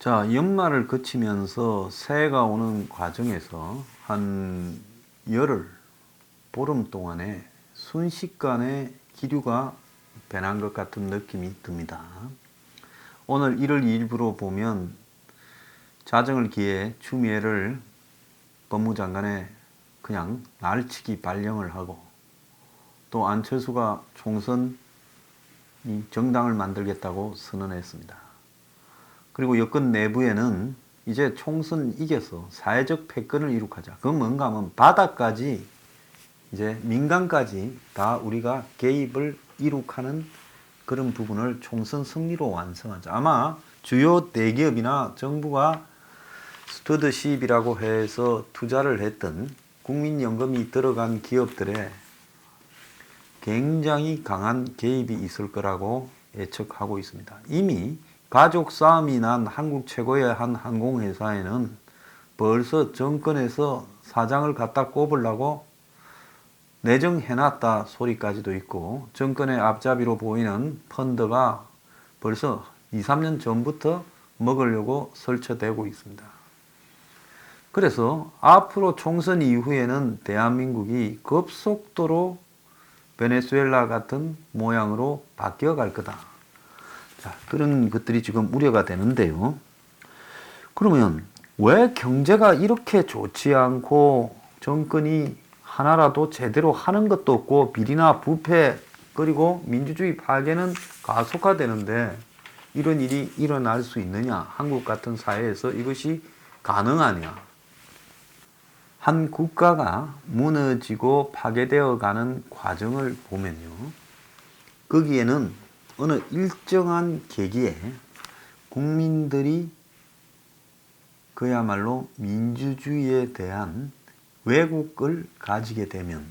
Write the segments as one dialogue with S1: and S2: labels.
S1: 자, 연말을 거치면서 새해가 오는 과정에서 한 열흘, 보름 동안에 순식간에 기류가 변한 것 같은 느낌이 듭니다. 오늘 1월 2일부로 보면 자정을 기해 추미애를 법무장관에 그냥 날치기 발령을 하고, 또 안철수가 총선 정당을 만들겠다고 선언했습니다. 그리고 여권 내부에는 이제 총선 이겨서 사회적 패권을 이룩하자. 그건 뭔가 하면 바닥까지, 이제 민간까지 다 우리가 개입을 이룩하는 그런 부분을 총선 승리로 완성하자. 아마 주요 대기업이나 정부가 스튜어드십이라고 해서 투자를 했던 국민연금이 들어간 기업들의 굉장히 강한 개입이 있을 거라고 예측하고 있습니다. 이미 가족 싸움이 난 한국 최고의 한 항공회사에는 벌써 정권에서 사장을 갖다 꼽으려고 내정해놨다 소리까지도 있고, 정권의 앞잡이로 보이는 펀드가 벌써 2, 3년 전부터 먹으려고 설쳐대고 있습니다. 그래서 앞으로 총선 이후에는 대한민국이 급속도로 베네수엘라 같은 모양으로 바뀌어갈 거다. 자, 그런 것들이 지금 우려가 되는데요. 그러면 왜 경제가 이렇게 좋지 않고 정권이 하나라도 제대로 하는 것도 없고 비리나 부패 그리고 민주주의 파괴는 가속화되는데 이런 일이 일어날 수 있느냐? 한국 같은 사회에서 이것이 가능하냐? 한 국가가 무너지고 파괴되어 가는 과정을 보면요, 거기에는 어느 일정한 계기에 국민들이 그야말로 민주주의에 대한 왜곡을 가지게 되면서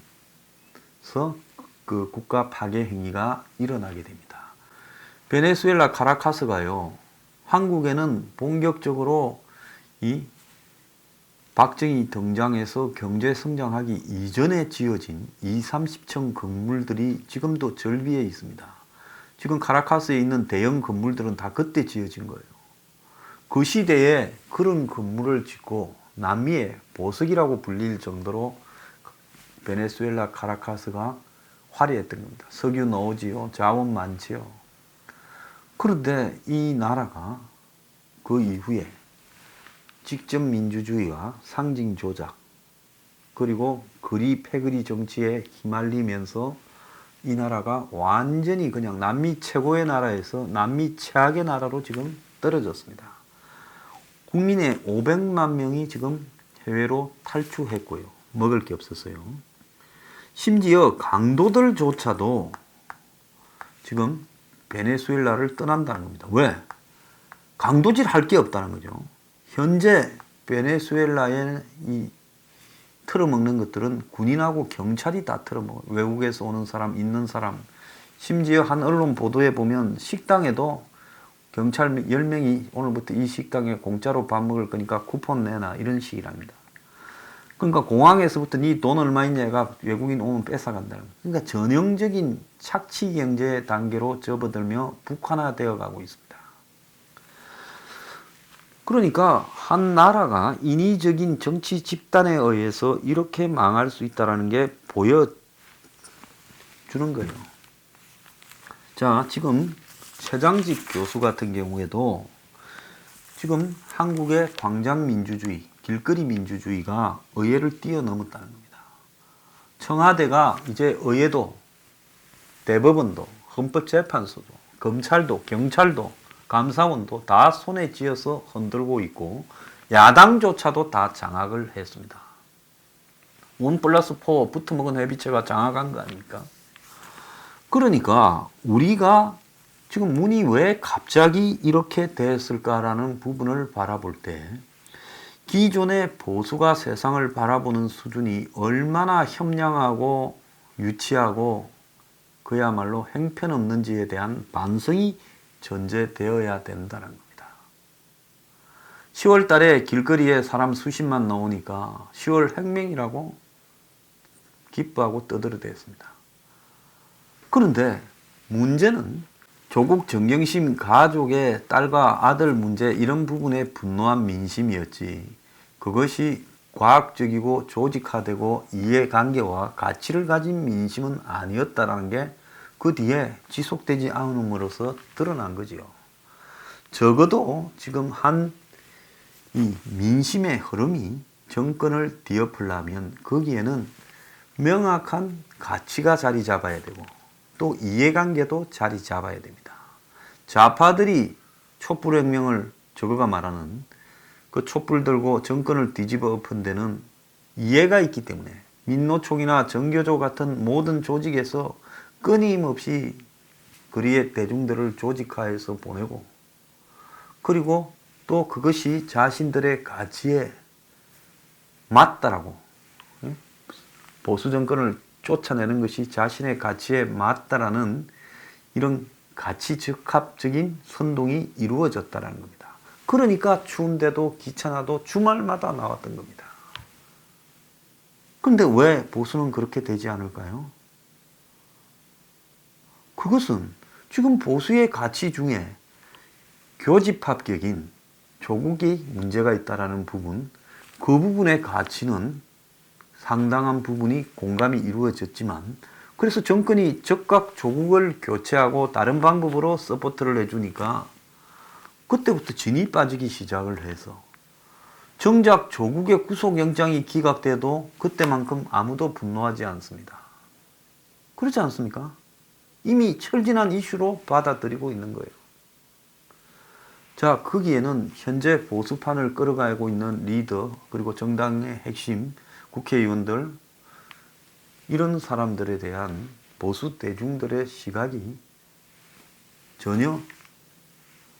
S1: 그 국가 파괴 행위가 일어나게 됩니다. 베네수엘라 카라카스가요, 한국에는 본격적으로 이 박정희 등장해서 경제 성장하기 이전에 지어진 20, 30층 건물들이 지금도 절비해 있습니다. 지금 카라카스에 있는 대형 건물들은 다 그때 지어진 거예요. 그 시대에 그런 건물을 짓고 남미의 보석이라고 불릴 정도로 베네수엘라 카라카스가 화려했던 겁니다. 석유 나오지요. 자원 많지요. 그런데 이 나라가 그 이후에 직접 민주주의와 상징 조작 그리고 거리 패거리 정치에 휘말리면서 이 나라가 완전히 그냥 남미 최고의 나라에서 남미 최악의 나라로 지금 떨어졌습니다. 국민의 500만 명이 지금 해외로 탈출했고요. 먹을 게 없었어요. 심지어 강도들조차도 지금 베네수엘라를 떠난다는 겁니다. 왜? 강도질 할 게 없다는 거죠. 현재 베네수엘라에 이 틀어먹는 것들은 군인하고 경찰이 다 틀어먹어요. 외국에서 오는 사람, 있는 사람. 심지어 한 언론 보도에 보면 식당에도 경찰 10명이 오늘부터 이 식당에 공짜로 밥 먹을 거니까 쿠폰 내놔 이런 식이랍니다. 그러니까 공항에서부터 네 돈 얼마 있냐가 외국인 오면 뺏어간다는 거예요. 그러니까 전형적인 착취 경제 단계로 접어들며 북한화되어 가고 있습니다. 그러니까 한 나라가 인위적인 정치 집단에 의해서 이렇게 망할 수 있다는 게 보여주는 거예요. 자, 지금 최장직 교수 같은 경우에도 지금 한국의 광장 민주주의, 길거리 민주주의가 의회를 뛰어넘었다는 겁니다. 청와대가 이제 의회도, 대법원도, 헌법재판소도, 검찰도, 경찰도, 감사원도 다 손에 쥐어서 흔들고 있고 야당조차도 다 장악을 했습니다. 1+4 붙어먹은 회비체가 장악한 거 아닙니까? 그러니까 우리가 지금 문이 왜 갑자기 이렇게 됐을까라는 부분을 바라볼 때 기존의 보수가 세상을 바라보는 수준이 얼마나 협량하고 유치하고 그야말로 형편없는지에 대한 반성이 전제되어야 된다는 겁니다. 10월 달에 길거리에 사람 수십만 나오니까 10월 혁명이라고 기뻐하고 떠들어댔습니다. 그런데 문제는 조국 정경심 가족의 딸과 아들 문제 이런 부분에 분노한 민심이었지. 그것이 과학적이고 조직화되고 이해관계와 가치를 가진 민심은 아니었다라는 게 그 뒤에 지속되지 않음으로써 드러난 거지요. 적어도 지금 이 민심의 흐름이 정권을 뒤엎으려면 거기에는 명확한 가치가 자리 잡아야 되고 또 이해관계도 자리 잡아야 됩니다. 좌파들이 촛불혁명을 저거가 말하는 그 촛불 들고 정권을 뒤집어 엎은 데는 이해가 있기 때문에 민노총이나 정교조 같은 모든 조직에서 끊임없이 거리의 대중들을 조직화해서 보내고 그리고 또 그것이 자신들의 가치에 맞다라고 보수 정권을 쫓아내는 것이 자신의 가치에 맞다라는 이런 가치 적합적인 선동이 이루어졌다는 겁니다. 그러니까 추운데도 귀찮아도 주말마다 나왔던 겁니다. 그런데 왜 보수는 그렇게 되지 않을까요? 그것은 지금 보수의 가치 중에 교집합격인 조국이 문제가 있다는 부분, 그 부분의 가치는 상당한 부분이 공감이 이루어졌지만 그래서 정권이 즉각 조국을 교체하고 다른 방법으로 서포트를 해주니까 그때부터 진이 빠지기 시작을 해서 정작 조국의 구속영장이 기각돼도 그때만큼 아무도 분노하지 않습니다. 그렇지 않습니까? 이미 철진한 이슈로 받아들이고 있는 거예요. 자, 거기에는 현재 보수판을 끌어가고 있는 리더 그리고 정당의 핵심 국회의원들 이런 사람들에 대한 보수 대중들의 시각이 전혀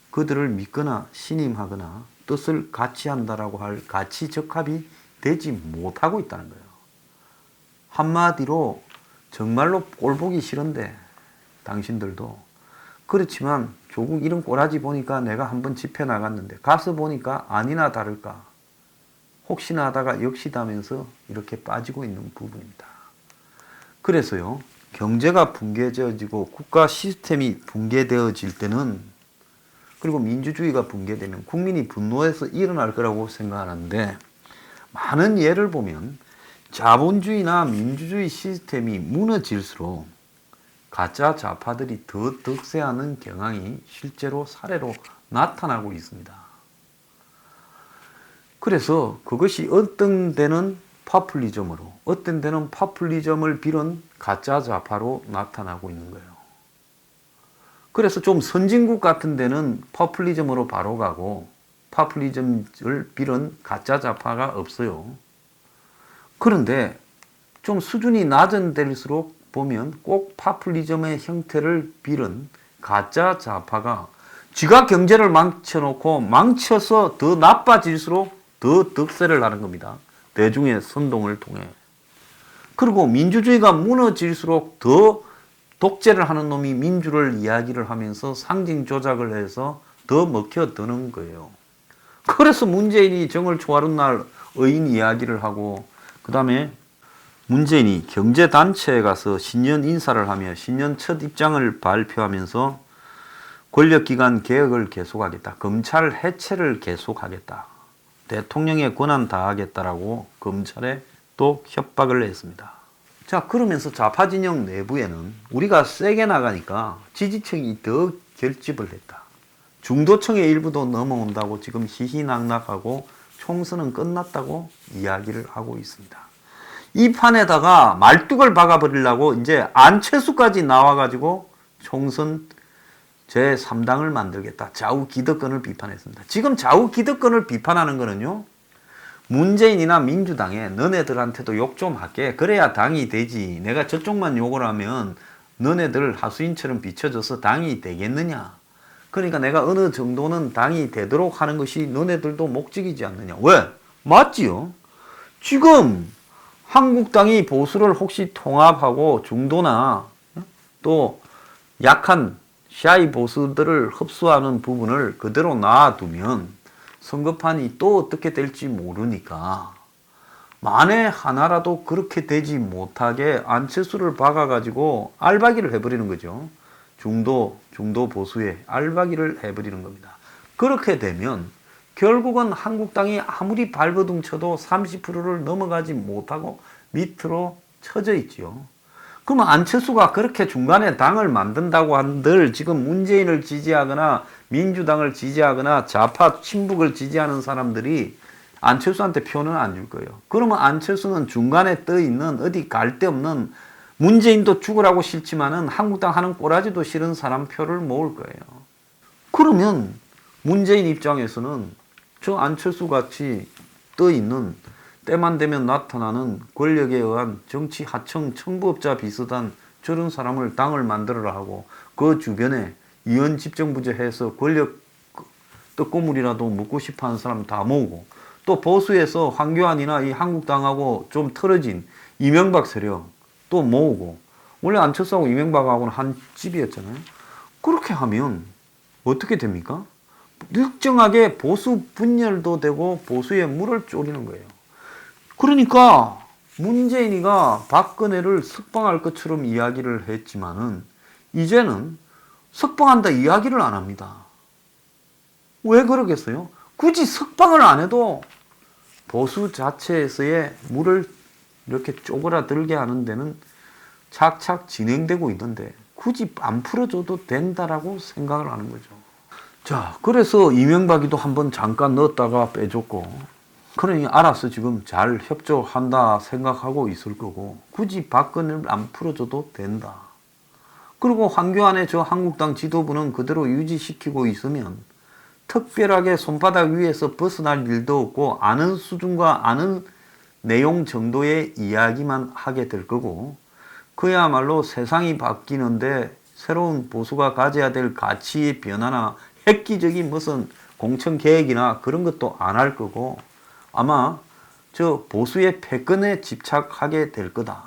S1: 그들을 믿거나 신임하거나 뜻을 같이 한다라고 할 가치 적합이 되지 못하고 있다는 거예요. 한마디로 정말로 꼴 보기 싫은데 당신들도 그렇지만 조국 이런 꼬라지 보니까 내가 한번 집회 나갔는데 가서 보니까 아니나 다를까 혹시나 하다가 역시다면서 이렇게 빠지고 있는 부분입니다. 그래서요, 경제가 붕괴되어지고 국가 시스템이 붕괴되어질 때는 그리고 민주주의가 붕괴되면 국민이 분노해서 일어날 거라고 생각하는데 많은 예를 보면 자본주의나 민주주의 시스템이 무너질수록 가짜 좌파들이 더 득세하는 경향이 실제로 사례로 나타나고 있습니다. 그래서 그것이 어떤 데는 파퓰리즘으로 어떤 데는 파퓰리즘을 빌은 가짜 좌파로 나타나고 있는 거예요. 그래서 좀 선진국 같은 데는 파퓰리즘으로 바로 가고 파퓰리즘을 빌은 가짜 좌파가 없어요. 그런데 좀 수준이 낮은 데일수록 보면 꼭 파퓰리즘의 형태를 빌은 가짜 좌파가 지가 경제를 망쳐놓고 망쳐서 더 나빠질수록 더 득세를 하는 겁니다. 대중의 선동을 통해. 그리고 민주주의가 무너질수록 더 독재를 하는 놈이 민주를 이야기를 하면서 상징 조작을 해서 더 먹혀드는 거예요. 그래서 문재인이 정을 초하는 날 의인 이야기를 하고 그 다음에 문재인이 경제단체에 가서 신년 인사를 하며 신년 첫 입장을 발표하면서 권력기관 개혁을 계속하겠다. 검찰 해체를 계속하겠다. 대통령의 권한 다하겠다라고 검찰에 또 협박을 했습니다. 자, 그러면서 좌파 진영 내부에는 우리가 세게 나가니까 지지층이 더 결집을 했다. 중도층의 일부도 넘어온다고 지금 희희낙낙하고 총선은 끝났다고 이야기를 하고 있습니다. 이 판에다가 말뚝을 박아버리려고 이제 안철수까지 나와가지고 총선 제3당을 만들겠다. 좌우 기득권을 비판했습니다. 지금 좌우 기득권을 비판하는 거는요. 문재인이나 민주당에 너네들한테도 욕 좀 할게. 그래야 당이 되지. 내가 저쪽만 욕을 하면 너네들 하수인처럼 비춰져서 당이 되겠느냐. 그러니까 내가 어느 정도는 당이 되도록 하는 것이 너네들도 목적이지 않느냐. 왜? 맞지요. 지금 한국당이 보수를 혹시 통합하고 중도나 또 약한 샤이 보수들을 흡수하는 부분을 그대로 놔두면 선거판이 또 어떻게 될지 모르니까 만에 하나라도 그렇게 되지 못하게 안철수를 박아가지고 알박이를 해버리는 거죠. 중도 보수에 알박이를 해버리는 겁니다. 그렇게 되면 결국은 한국당이 아무리 발버둥 쳐도 30%를 넘어가지 못하고 밑으로 처져 있지요. 그러면 안철수가 그렇게 중간에 당을 만든다고 한들 지금 문재인을 지지하거나 민주당을 지지하거나 좌파 친북을 지지하는 사람들이 안철수한테 표는 안 줄 거예요. 그러면 안철수는 중간에 떠 있는 어디 갈 데 없는 문재인도 죽으라고 싫지만은 한국당 하는 꼬라지도 싫은 사람 표를 모을 거예요. 그러면 문재인 입장에서는 저 안철수 같이 떠 있는 때만 되면 나타나는 권력에 의한 정치 하청 청부업자 비슷한 저런 사람을 당을 만들어라 하고 그 주변에 이원 집정부제해서 권력 떡고물이라도 묻고 싶어하는 사람 다 모으고 또 보수에서 황교안이나 이 한국당하고 좀 틀어진 이명박 세력 또 모으고 원래 안철수하고 이명박하고는 한 집이었잖아요. 그렇게 하면 어떻게 됩니까? 일정하게 보수 분열도 되고 보수의 물을 쪼리는 거예요. 그러니까 문재인이가 박근혜를 석방할 것처럼 이야기를 했지만은 이제는 석방한다 이야기를 안 합니다. 왜 그러겠어요? 굳이 석방을 안 해도 보수 자체에서의 물을 이렇게 쪼그라들게 하는 데는 착착 진행되고 있는데 굳이 안 풀어줘도 된다라고 생각을 하는 거죠. 자, 그래서 이명박이도 한번 잠깐 넣었다가 빼줬고 그러니 알아서 지금 잘 협조한다 생각하고 있을 거고 굳이 박근혜를 안 풀어줘도 된다. 그리고 황교안의 저 한국당 지도부는 그대로 유지시키고 있으면 특별하게 손바닥 위에서 벗어날 일도 없고 아는 수준과 아는 내용 정도의 이야기만 하게 될 거고 그야말로 세상이 바뀌는데 새로운 보수가 가져야 될 가치의 변화나 획기적인 무슨 공천 계획이나 그런 것도 안 할 거고 아마 저 보수의 패권에 집착하게 될 거다.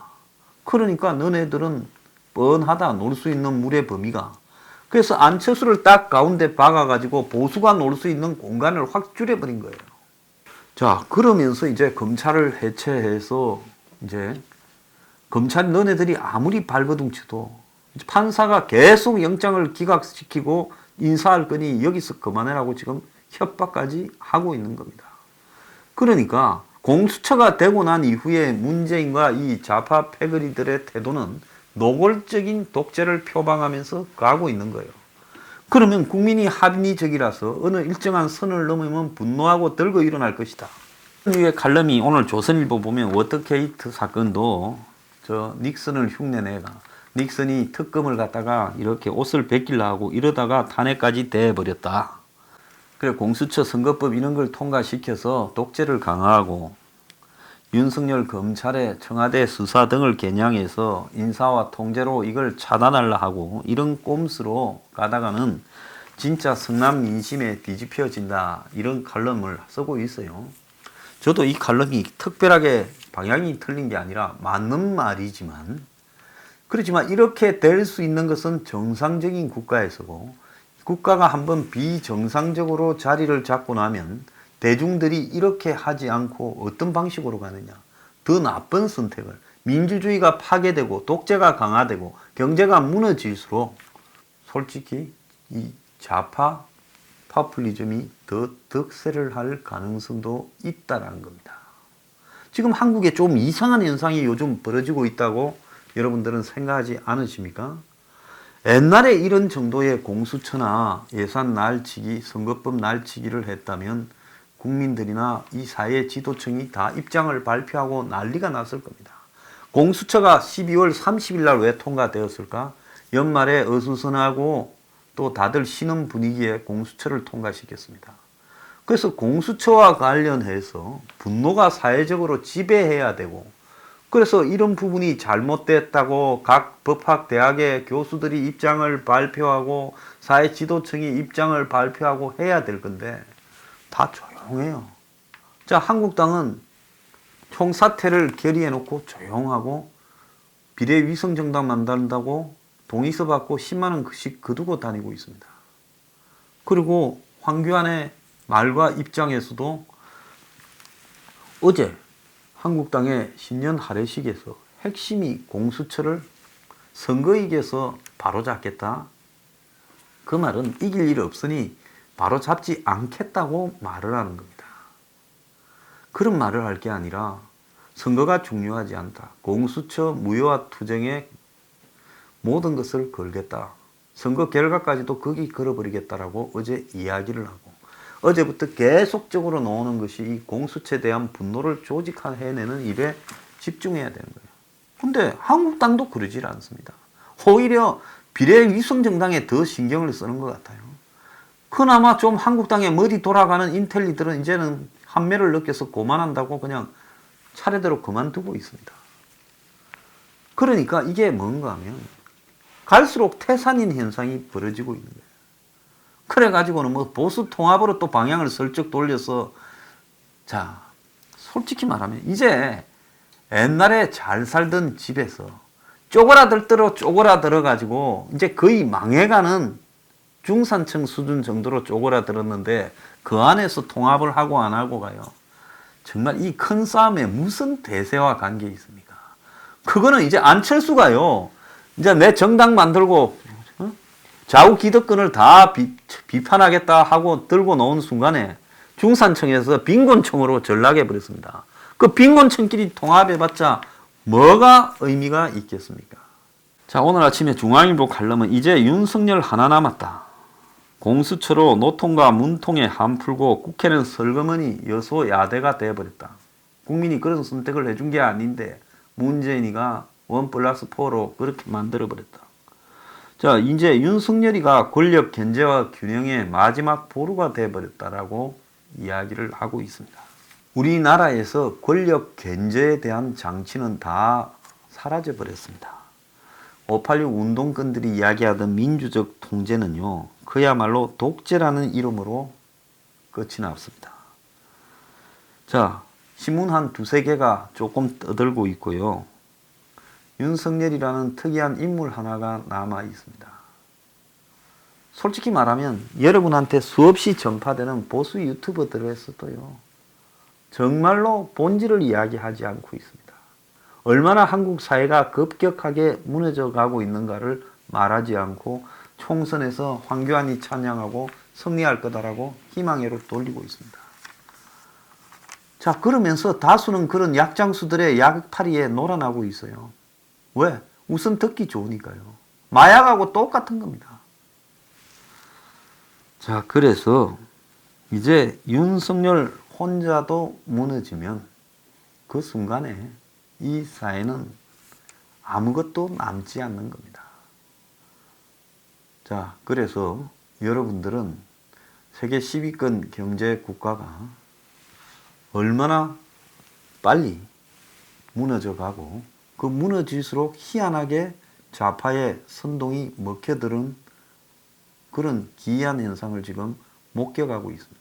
S1: 그러니까 너네들은 뻔하다 놀 수 있는 물의 범위가. 그래서 안철수를 딱 가운데 박아가지고 보수가 놀 수 있는 공간을 확 줄여버린 거예요. 자, 그러면서 이제 검찰을 해체해서 이제 검찰 너네들이 아무리 발버둥 쳐도 판사가 계속 영장을 기각시키고 인사할 거니 여기서 그만해라고 지금 협박까지 하고 있는 겁니다. 그러니까 공수처가 되고 난 이후에 문재인과 이 좌파 패거리들의 태도는 노골적인 독재를 표방하면서 가고 있는 거예요. 그러면 국민이 합리적이라서 어느 일정한 선을 넘으면 분노하고 들고 일어날 것이다. 위의 칼럼이 오늘 조선일보 보면 워터게이트 사건도 저 닉슨을 흉내내가 닉슨이 특검을 갖다가 이렇게 옷을 벗기려 하고 이러다가 탄핵까지 돼버렸다. 그래 공수처 선거법 이런 걸 통과시켜서 독재를 강화하고 윤석열 검찰의 청와대 수사 등을 겨냥해서 인사와 통제로 이걸 차단하려 하고 이런 꼼수로 가다가는 진짜 성남 민심에 뒤집혀진다 이런 칼럼을 쓰고 있어요. 저도 이 칼럼이 특별하게 방향이 틀린 게 아니라 맞는 말이지만 그렇지만 이렇게 될 수 있는 것은 정상적인 국가에서고 국가가 한번 비정상적으로 자리를 잡고 나면 대중들이 이렇게 하지 않고 어떤 방식으로 가느냐. 더 나쁜 선택을. 민주주의가 파괴되고 독재가 강화되고 경제가 무너질수록 솔직히 이 좌파 파퓰리즘이 더 득세를 할 가능성도 있다는 겁니다. 지금 한국에 좀 이상한 현상이 요즘 벌어지고 있다고 여러분들은 생각하지 않으십니까? 옛날에 이런 정도의 공수처나 예산 날치기, 선거법 날치기를 했다면 국민들이나 이 사회 지도층이 다 입장을 발표하고 난리가 났을 겁니다. 공수처가 12월 30일 날 왜 통과되었을까? 연말에 어수선하고 또 다들 쉬는 분위기에 공수처를 통과시켰습니다. 그래서 공수처와 관련해서 분노가 사회적으로 지배해야 되고 그래서 이런 부분이 잘못됐다고 각 법학 대학의 교수들이 입장을 발표하고 사회 지도층이 입장을 발표하고 해야 될 건데 다 조용해요. 자, 한국당은 총사퇴를 결의해 놓고 조용하고 비례위성정당 만든다고 동의서 받고 10만 원씩 거두고 다니고 있습니다. 그리고 황교안의 말과 입장에서도 어제 한국당의 신년 할애식에서 핵심이 공수처를 선거 이겨서 바로잡겠다 그 말은 이길 일 없으니 바로 잡지 않겠다고 말을 하는 겁니다. 그런 말을 할 게 아니라 선거가 중요하지 않다. 공수처 무효화 투쟁에 모든 것을 걸겠다. 선거 결과까지도 거기 걸어버리겠다라고 어제 이야기를 하고 어제부터 계속적으로 나오는 것이 이 공수처에 대한 분노를 조직해내는 일에 집중해야 되는 거예요. 근데 한국당도 그러질 않습니다. 오히려 비례위성정당에 더 신경을 쓰는 것 같아요. 그나마 좀 한국당에 머리 돌아가는 인텔리들은 이제는 한매를 느껴서 고만한다고 그냥 차례대로 그만두고 있습니다. 그러니까 이게 뭔가 하면 갈수록 태산인 현상이 벌어지고 있는 거예요. 그래가지고는 뭐 보수 통합으로 또 방향을 슬쩍 돌려서 자, 솔직히 말하면 이제 옛날에 잘 살던 집에서 쪼그라들어가지고 이제 거의 망해가는 중산층 수준 정도로 쪼그라들었는데 그 안에서 통합을 하고 안 하고 가요. 정말 이 큰 싸움에 무슨 대세와 관계 있습니까? 그거는 이제 안철수가요. 이제 내 정당 만들고 좌우 기득권을 다 비판하겠다 하고 들고 놓은 순간에 중산층에서 빈곤층으로 전락해 버렸습니다. 그 빈곤층끼리 통합해봤자 뭐가 의미가 있겠습니까? 자, 오늘 아침에 중앙일보 칼럼은 이제 윤석열 하나 남았다. 공수처로 노통과 문통에 한 풀고 국회는 설거머니 여소야대가 되어버렸다. 국민이 그런 선택을 해준 게 아닌데 문재인이가 1+4로 그렇게 만들어버렸다. 자, 이제 윤석열이가 권력 견제와 균형의 마지막 보루가 되어버렸다라고 이야기를 하고 있습니다. 우리나라에서 권력 견제에 대한 장치는 다 사라져버렸습니다. 586 운동권들이 이야기하던 민주적 통제는요, 그야말로 독재라는 이름으로 끝이 났습니다. 자, 신문 한 두세 개가 조금 떠들고 있고요. 윤석열이라는 특이한 인물 하나가 남아 있습니다. 솔직히 말하면 여러분한테 수없이 전파되는 보수 유튜버들에서도요, 정말로 본질을 이야기하지 않고 있습니다. 얼마나 한국 사회가 급격하게 무너져 가고 있는가를 말하지 않고 총선에서 황교안이 찬양하고 승리할 거다라고 희망회로 돌리고 있습니다. 자, 그러면서 다수는 그런 약장수들의 약팔이에 놀아나고 있어요. 왜? 우선 듣기 좋으니까요. 마약하고 똑같은 겁니다. 자, 그래서 이제 윤석열 혼자도 무너지면 그 순간에 이 사회는 아무것도 남지 않는 겁니다. 자, 그래서 여러분들은 세계 10위권 경제 국가가 얼마나 빨리 무너져 가고 그 무너질수록 희한하게 좌파의 선동이 먹혀드는 그런 기이한 현상을 지금 목격하고 있습니다.